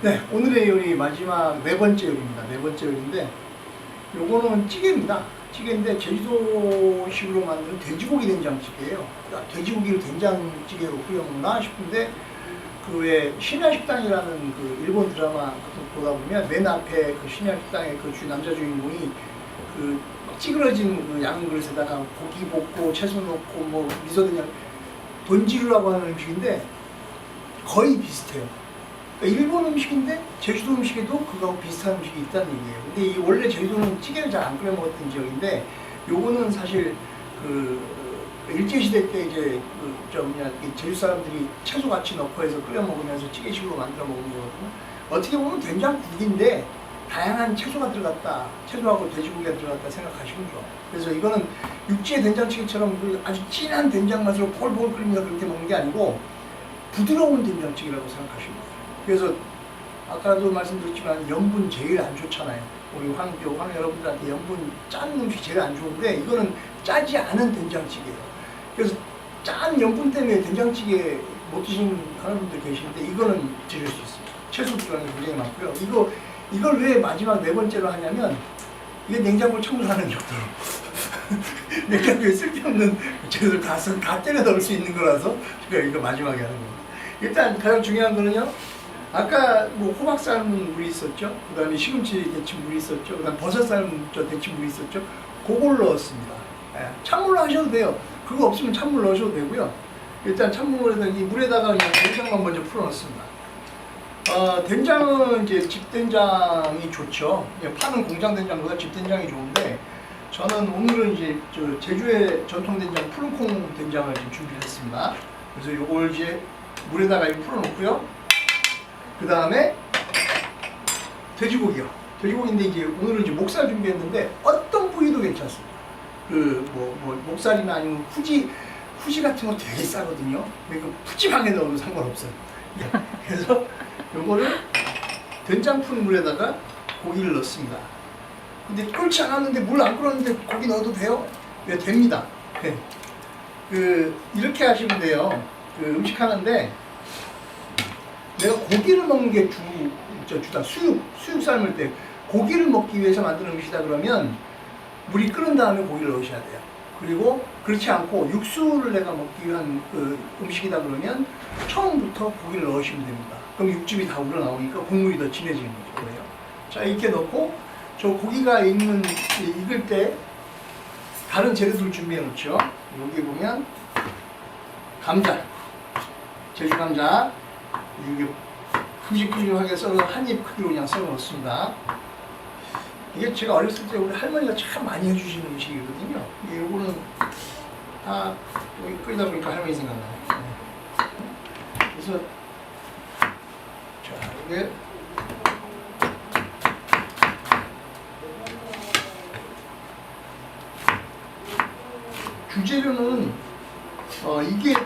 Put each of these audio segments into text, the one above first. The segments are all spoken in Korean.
네, 오늘의 요리 마지막 네 번째 요리입니다. 네 번째 요리인데 요거는 찌개입니다. 찌개인데 제주도식으로 만든 돼지고기 된장찌개예요. 그러니까 돼지고기를 된장찌개로 끓여 먹나 싶은데 그 왜 신야식당이라는 그 일본 드라마 보다 보면 맨 앞에 그 신야식당의 그 남자 주인공이 그 찌그러진 그 양은 그릇에다가 고기 볶고 채소 넣고 뭐 미소 된장 돈지루라고 하는 음식인데 거의 비슷해요. 그러니까 일본 음식인데 제주도 음식에도 그거하고 비슷한 음식이 있다는 얘기예요. 근데 이 원래 제주도는 찌개를 잘 안 끓여 먹었던 지역인데 요거는 사실 그 일제시대 때 이제 제주 사람들이 채소 같이 넣고 해서 끓여 먹으면서 찌개식으로 만들어 먹는 거거든요. 어떻게 보면 된장국인데 다양한 채소가 들어갔다, 채소하고 돼지고기가 들어갔다 생각하시면 좋아요. 그래서 이거는 육지의 된장찌개처럼 그 아주 진한 된장 맛으로 보글보글 끓이면서 그렇게 먹는 게 아니고 부드러운 된장찌개라고 생각하시면 돼요. 그래서 아까도 말씀드렸지만 염분 제일 안 좋잖아요. 우리 황 여러분들한테 염분 짠 음식 제일 안 좋은데 이거는 짜지 않은 된장찌개예요. 그래서 짠 염분 때문에 된장찌개 못 드시는 분들 계시는데 이거는 드실 수 있어요. 채소 들어가는 게 굉장히 많고요. 이걸 왜 마지막 네 번째로 하냐면 이게 냉장고를 청소하는 용도로 냉장고에 쓸데없는 재료를 다 때려 넣을 수 있는 거라서 그러니까 이거 마지막에 하는 겁니다. 일단 가장 중요한 거는요. 아까 뭐 호박 삶은 물이 있었죠. 그 다음에 시금치 데친 물이 있었죠. 그 다음 버섯 삶은 데친 물이 있었죠. 그걸 넣었습니다. 찬물로 하셔도 돼요. 그거 없으면 찬물 넣으셔도 되고요. 일단 찬물에다가 이 물에다가 그냥 된장만 먼저 풀어 넣습니다. 된장은 이제 집된장이 좋죠. 파는 공장 된장보다 집된장이 좋은데 저는 오늘은 이제 제주의 전통 된장 푸른콩 된장을 지금 준비했습니다. 그래서 요걸 이제 물에다가 풀어 놓고요. 그 다음에 돼지고기요. 돼지고기인데 이제 오늘은 이제 목살 준비했는데 어떤 부위도 괜찮습니다. 목살이나 아니면 후지 같은 거 되게 싸거든요. 그러니까 푸짐하게 넣어도 상관없어요. 그래서 요거를 된장 푼 물에다가 고기를 넣습니다. 근데 끓지 않았는데 물 안 끓었는데 고기 넣어도 돼요? 네, 됩니다. 이렇게 하시면 돼요. 음식 하는데 내가 고기를 먹는 게 주다. 수육 삶을 때 고기를 먹기 위해서 만든 음식이다 그러면 물이 끓은 다음에 고기를 넣으셔야 돼요. 그리고 그렇지 않고 육수를 내가 먹기 위한 그 음식이다 그러면 처음부터 고기를 넣으시면 됩니다. 그럼 육즙이 다 우러나오니까 국물이 더 진해지는 거예요. 자, 이렇게 넣고 저 고기가 익을 때 다른 재료들 준비해 놓죠. 여기 보면 감자, 제주 감자 이게 큼직큼직하게 썰어 한 입 크기로 그냥 썰어 넣습니다. 이게 제가 어렸을 때 우리 할머니가 참 많이 해주시는 음식이거든요. 이거는 다 여기 끓이다 보니까 할머니 생각나요. 그래서 자, 이게 주재료는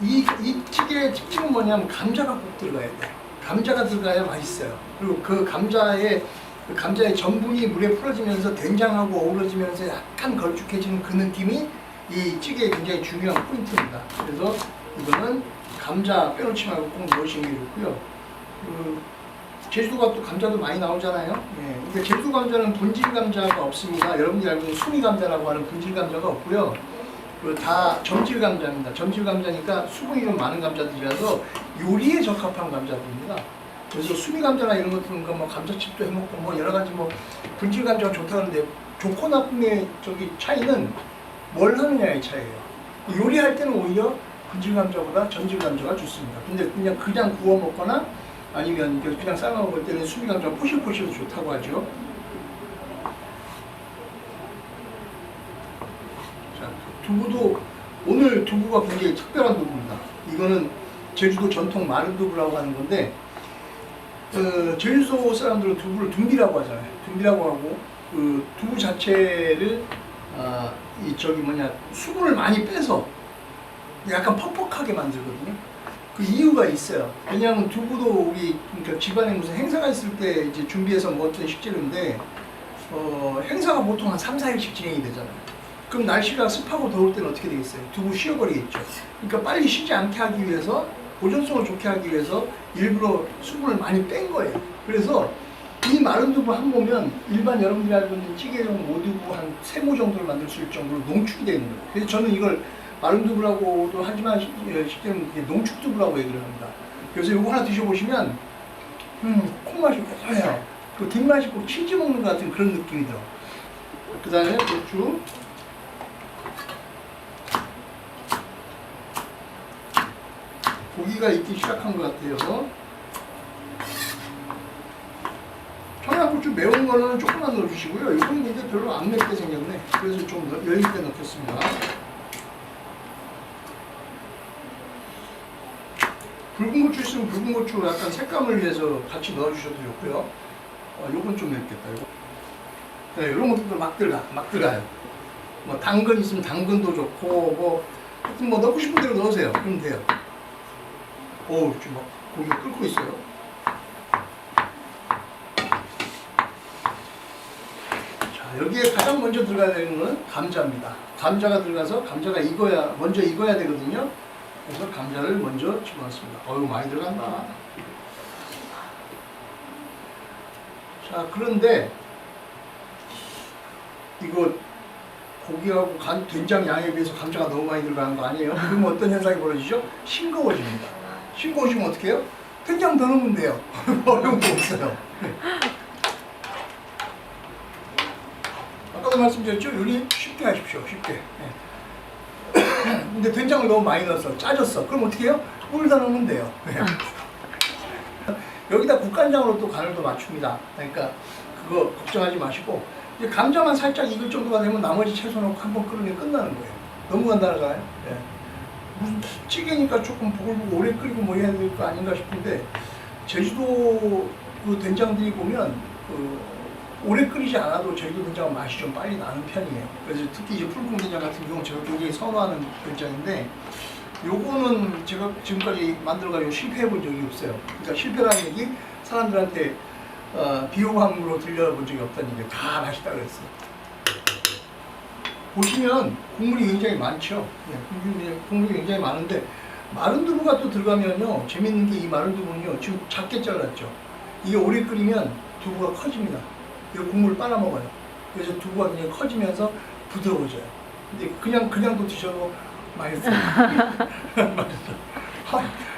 이 찌개의 특징은 뭐냐면 감자가 꼭 들어가야 돼요. 감자가 들어가야 맛있어요. 그리고 그 감자의 전분이 물에 풀어지면서 된장하고 어우러지면서 약간 걸쭉해지는 그 느낌이 이 찌개의 굉장히 중요한 포인트입니다. 그래서 이거는 감자 빼놓지 말고 꼭 넣으시는 게 좋고요. 제주도가 또 감자도 많이 나오잖아요. 근데 제주도 감자는 분질 감자가 없습니다. 여러분들이 알고 있는 수미 감자라고 하는 분질 감자가 없고요. 다 점질 감자입니다. 점질 감자니까 수분이 좀 많은 감자들이라서 요리에 적합한 감자들입니다. 그래서 수미 감자나 이런 것들은 뭐 감자칩도 해먹고 뭐 여러 가지 뭐 분질 감자가 좋다는데 좋고 나쁨의 차이는 뭘 하느냐의 차이예요. 요리할 때는 오히려 분질 감자보다 점질 감자가 좋습니다. 근데 그냥 구워 먹거나 아니면 그냥 삶아 먹을 때는 수미 감자가 포실포실도 좋다고 하죠. 두부도 오늘 두부가 굉장히 특별한 두부입니다. 이거는 제주도 전통 마른 두부라고 하는 건데 제주도 사람들은 두부를 둔비라고 하잖아요. 둔비라고 하고 그 두부 자체를 수분을 많이 빼서 약간 퍽퍽하게 만들거든요. 그 이유가 있어요. 왜냐하면 두부도 우리 그러니까 집안에 무슨 행사가 있을 때 이제 준비해서 먹었던 식재료인데 행사가 보통 한 3, 4일씩 진행이 되잖아요. 그럼 날씨가 습하고 더울 때는 어떻게 되겠어요? 두부 쉬어버리겠죠. 그러니까 빨리 쉬지 않게 하기 위해서 보존성을 좋게 하기 위해서 일부러 수분을 많이 뺀 거예요. 그래서 이 마른 두부 한 모면 일반 여러분들이 알고 있는 찌개용 모두부 한 3모 정도를 만들 수 있을 정도로 농축이 되는 거예요. 그래서 저는 이걸 마른 두부라고도 하지만 실제로는 농축 두부라고 얘기를 합니다. 그래서 이거 하나 드셔보시면 콩맛이 고소해요. 그 뒷맛이 꼭 치즈 먹는 것 같은 그런 느낌이 들어. 그 다음에 고추, 고기가 익기 시작한 것 같아요. 청양고추 매운 거는 조금만 넣어주시고요. 이건 이제 별로 안 맵게 생겼네. 그래서 좀 여유 있게 넣겠습니다. 붉은 고추 있으면 붉은 고추 약간 색감을 위해서 같이 넣어주셔도 좋고요. 요건 좀 맵겠다. 이거. 네, 이런 것들도 막 들어가요. 뭐 당근 있으면 당근도 좋고 뭐 하여튼 뭐 넣고 싶은 대로 넣으세요. 그럼 돼요. 오, 지금 막 고기가 끓고 있어요. 여기에 가장 먼저 들어가야 되는 것은 감자입니다. 감자가 들어가서 감자가 먼저 익어야 되거든요. 그래서 감자를 먼저 집어넣습니다. 어휴, 많이 들어간다. 자, 그런데 이거 고기하고 된장 양에 비해서 감자가 너무 많이 들어가는 거 아니에요? 그러면 어떤 현상이 벌어지죠? 싱거워집니다. 싱거워지면 어떻게 해요? 된장 더 넣으면 돼요. 어려운 거 없어요. 아까도 말씀드렸죠? 요리 쉽게 하십시오. 쉽게. 근데 된장을 너무 많이 넣어서 짜졌어. 그럼 어떻게 해요? 물 더 넣으면 돼요. 여기다 국간장으로 또 간을 더 맞춥니다. 그러니까 그거 걱정하지 마시고 이제 감자만 살짝 익을 정도가 되면 나머지 채소 넣고 한번 끓으면 끝나는 거예요. 너무 간단하잖아요. 무슨 찌개니까 조금 보글보글 오래 끓이고 뭐 해야 될 거 아닌가 싶은데 제주도 그 된장들이 보면 오래 끓이지 않아도 제주도 된장은 맛이 좀 빨리 나는 편이에요. 그래서 특히 이제 붉은 된장 같은 경우는 제가 굉장히 선호하는 된장인데 요거는 제가 지금까지 만들어가지고 실패해 본 적이 없어요. 그러니까 실패라는 얘기 사람들한테 비호감으로 들려본 적이 없다는 얘기. 다 맛있다 그랬어요. 보시면 국물이 굉장히 많죠. 국물이 굉장히 많은데 마른 두부가 또 들어가면요 재밌는 게 이 마른 두부는요 지금 작게 잘랐죠. 이게 오래 끓이면 두부가 커집니다. 이 국물을 빨아먹어요. 그래서 두부가 그냥 커지면서 부드러워져요. 근데 그냥도 드셔도 맛있어요. 맛있어.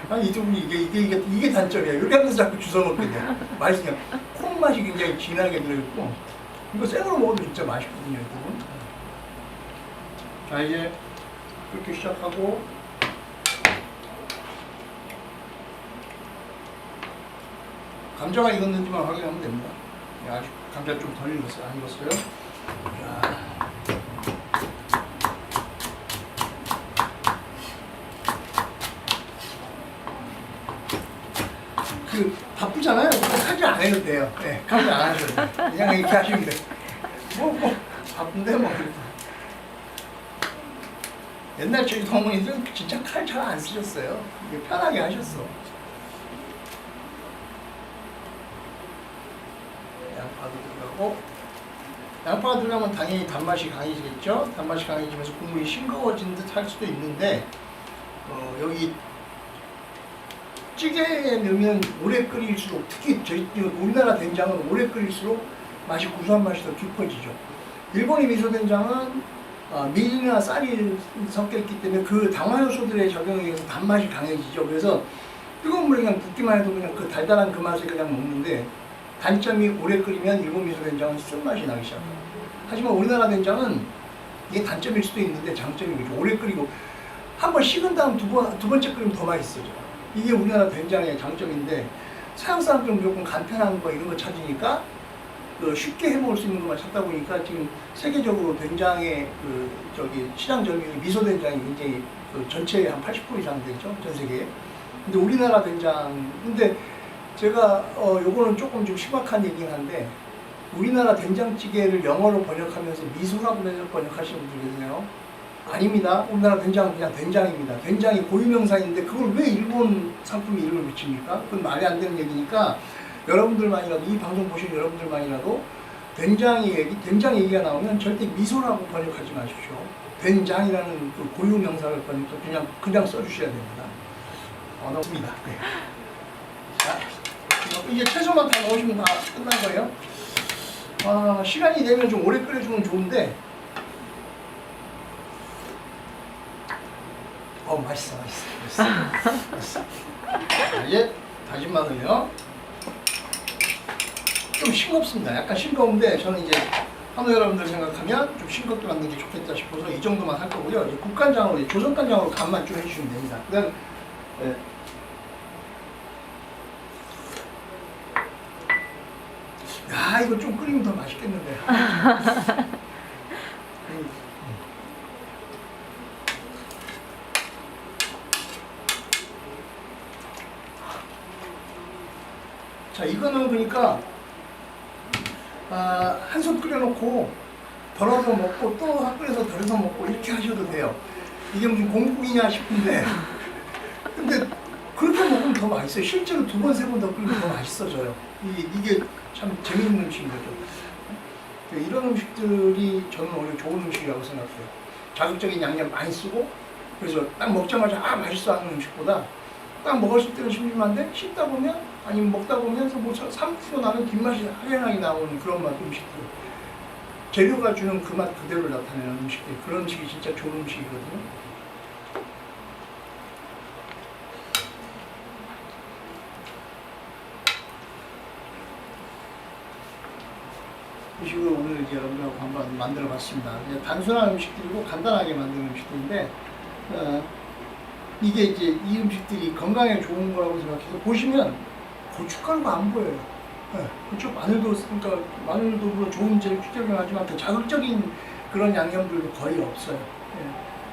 아니 이 두부는 이게 단점이야. 이렇게 하면서 자꾸 주워 먹게 돼. 맛있어요. 콩맛이 굉장히 진하게 들어있고 이거 생으로 먹어도 진짜 맛있거든요. 이 부분. 자 이제 끓기 시작하고 감자가 익었는지만 확인하면 됩니다. 아직 감자 좀 덜 익었어요. 안 익었어요? 바쁘잖아요. 칼질 안 해도 돼요. 네, 칼질 안 하셔도 돼요. 그냥 이렇게 하시면 돼요. 뭐 바쁜데 뭐. 옛날 저희 어머니들 진짜 칼 잘 안 쓰셨어요. 편하게 하셨어. 양파도 들어가고 양파가 들어가면 당연히 단맛이 강해지겠죠. 단맛이 강해지면서 국물이 싱거워진 듯 할 수도 있는데 여기 찌개에 넣으면 오래 끓일수록 특히 우리나라 된장은 오래 끓일수록 맛이 구수한 맛이 더 깊어지죠. 일본의 미소된장은 밀이나 쌀이 섞여 있기 때문에 그 당화 요소들의 작용에 의해서 단맛이 강해지죠. 그래서 뜨거운 물에 그냥 붓기만 해도 그냥 그 달달한 그 맛을 그냥 먹는데 단점이 오래 끓이면 일본 미소된장은 쓴맛이 나기 시작해요. 하지만 우리나라 된장은 이게 단점일 수도 있는데 장점이 그죠. 오래 끓이고 한번 식은 다음 두 번째 끓이면 더 맛있어져. 이게 우리나라 된장의 장점인데 서양 사람들은 무조건 간편한 거 이런 거 찾으니까 쉽게 해먹을 수 있는 것만 찾다 보니까 지금 세계적으로 된장의 시장 점유율 미소 된장이 굉장히 전체의 한 80% 이상 되죠. 전 세계에. 근데 우리나라 된장 근데 제가 요거는 조금 좀 심각한 얘기긴 한데 우리나라 된장찌개를 영어로 번역하면서 미소라고 번역하시는 분들 계세요. 아닙니다. 우리나라 된장은 그냥 된장입니다. 된장이 고유명사인데 그걸 왜 일본 상품이 이름을 붙입니까? 그건 말이 안 되는 얘기니까 여러분들만이라도 이 방송 보시는 여러분들만이라도 된장 얘기가 나오면 절대 미소라고 번역하지 마십시오. 된장이라는 그 고유명사를 그냥 써주셔야 됩니다. 넣습니다. 네. 자, 이제 채소만 다 넣으시면 다 끝난 거예요. 시간이 되면 좀 오래 끓여주면 좋은데, 맛있어. 자, 이제 다진 마늘요. 좀 싱겁습니다. 약간 싱거운데 저는 이제 한우 여러분들 생각하면 좀 싱겁게 만든 게 좋겠다 싶어서 이 정도만 할 거고요. 이제 국간장으로, 조선간장으로 간만 좀 해주시면 됩니다. 그다음 야, 이거 좀 끓이면 더 맛있겠는데. 자, 이거는 그러니까 한 솥 끓여놓고 덜어서 먹고 또 끓여서 덜어서 먹고 이렇게 하셔도 돼요. 이게 무슨 공국이냐 싶은데 근데 그렇게 먹으면 더 맛있어요. 실제로 두 번, 세 번 더 끓이면 더 맛있어져요. 이게 참 재밌는 음식인 거죠. 이런 음식들이 저는 오히려 좋은 음식이라고 생각해요. 자극적인 양념 많이 쓰고 그래서 딱 먹자마자 맛있어 하는 음식보다 딱 먹었을 때는 심심한데 씹다 보면 아니면 먹다 보면서 뭐 삼키고 나면 뒷맛이 화려하게 나오는 그런 맛 음식들, 재료가 주는 그 맛 그대로 나타내는 음식들, 그런 음식이 진짜 좋은 음식이거든요. 이 식으로 오늘 이제 여러분하고 한번 만들어 봤습니다. 단순한 음식들이고 간단하게 만드는 음식들인데 이게 이제 이 음식들이 건강에 좋은 거라고 생각해서 보시면 고춧가루가 안 보여요. 그쪽 마늘도 그러니까 마늘도 물론 좋은 재료는 하지만 그 자극적인 그런 양념들도 거의 없어요.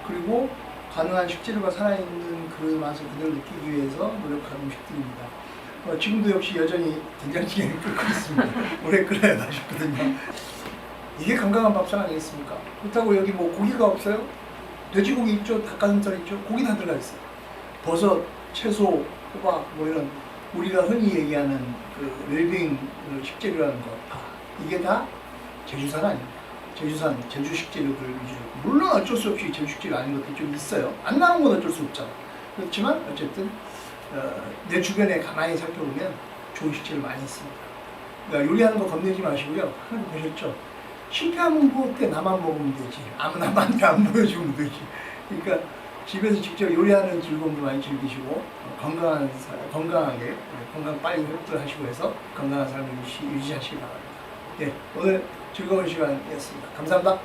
그리고 가능한 식재료가 살아있는 그 맛을 그대로 느끼기 위해서 노력하는 음식들입니다. 지금도 역시 여전히 된장찌개를 끓고 있습니다. 오래 끓여야 맛있거든요. 이게 건강한 밥상 아니겠습니까? 그렇다고 여기 뭐 고기가 없어요? 돼지고기 있죠, 닭가슴살 있죠, 고기 다 들어가 있어요. 버섯, 채소, 호박 뭐 이런 우리가 흔히 얘기하는 그 웰빙 식재료라는 거 다 이게 다 제주산 아닙니다. 제주산, 제주 식재료들 위주로. 물론 어쩔 수 없이 제주 식재료 아닌 것들이 좀 있어요. 안 나온 건 어쩔 수 없잖아. 그렇지만 어쨌든 내 주변에 가만히 살펴보면 좋은 식재료 많이 있습니다. 그러니까 요리하는 거 겁내지 마시고요. 하나 보셨죠? 실패하면 뭐 어때? 나만 먹으면 되지. 아무나 남한테 안 보여주면 되지. 그러니까 집에서 직접 요리하는 즐거움도 많이 즐기시고 건강하게 건강 빨리 회복들 하시고 해서 건강한 삶을 유지하시기 바랍니다. 네, 오늘 즐거운 시간이었습니다. 감사합니다.